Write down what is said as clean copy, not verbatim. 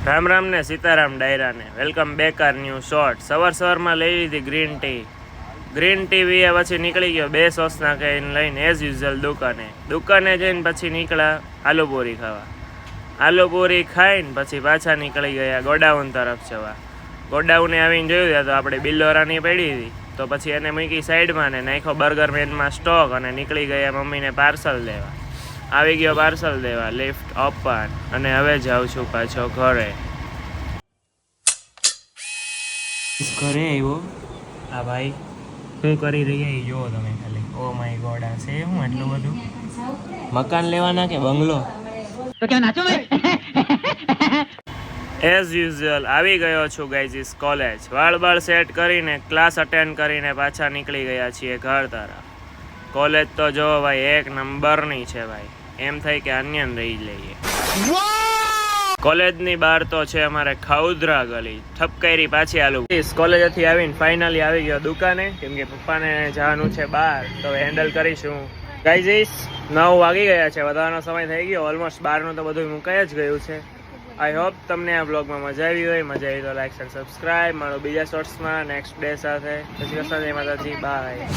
રામ રામ ને સીતારામ ડાયરા ને welcome back our new short. સવારમાં લઈ લીધી ગ્રીન ટી વીએ પછી નીકળી ગયો 2 સોસના કહીને લઈને એઝ યુઝ્યુઅલ દુકાને જઈને પછી નીકળ્યા આલુપૂરી ખાવા. આલુપૂરી ખાઈને પછી પાછા નીકળી ગયા ગોડાઉન તરફ જવા. ગોડાઉને આવીને જોયું તો આપણે બિલ્લોરાની પડી હતી, તો પછી એને મૂકી સાઈડમાં ને નાખ્યો બર્ગર મેનમાં સ્ટોક અને નીકળી ગયા મમ્મીને પાર્સલ દેવા. આવી ગયો પાર્સલ દેવા, લિફ્ટ ઓપન અને હવે જાઉં છું પાછો ઘરે. ઘરે આવ્યો આ ભાઈ શું કરી રહ્યા એ જુઓ તમે ખાલી. ઓ માય ગોડ, આ છે હું એટલું બધું? મકાન લેવાના કે બંગલો? તો ક્યાં નાચો એઝ યુઝ્યુઅલ આવી ગયો છું ગાઈઝ કોલેજ. વાળ સેટ કરીને ક્લાસ અટેન્ડ કરીને પાછા નીકળી ગયા છીએ ઘર તરફ. કોલેજ તો જો ભાઈ એક નંબરની છે ભાઈ, એમ થાય કે અન્યન રહી લઈએ. કોલેજની બહાર તો છે અમારે ખાઉદરા ગલી. ઠપકારી પાછી આલુ. કોલેજથી આવીને ફાઇનલી આવી ગયો દુકાને, કેમ કે પપ્પાને જવાનું છે બહાર, તો હેન્ડલ કરીશું. ગાઈઝ 9 વાગી ગયા છે, વધારાનો સમય થઈ ગયો. ઓલમોસ્ટ 12નું તો બધું મુકાઈ જ ગયું છે. આઈ હોપ તમને આ બ્લોગમાં મજા આવી હોય. મજા આવી તો લાઈક અને સબસ્ક્રાઈબ. મળો બીજા શોર્ટ્સમાં નેક્સ્ટ ડે સાથે. પછી જય માતાજી, બાય.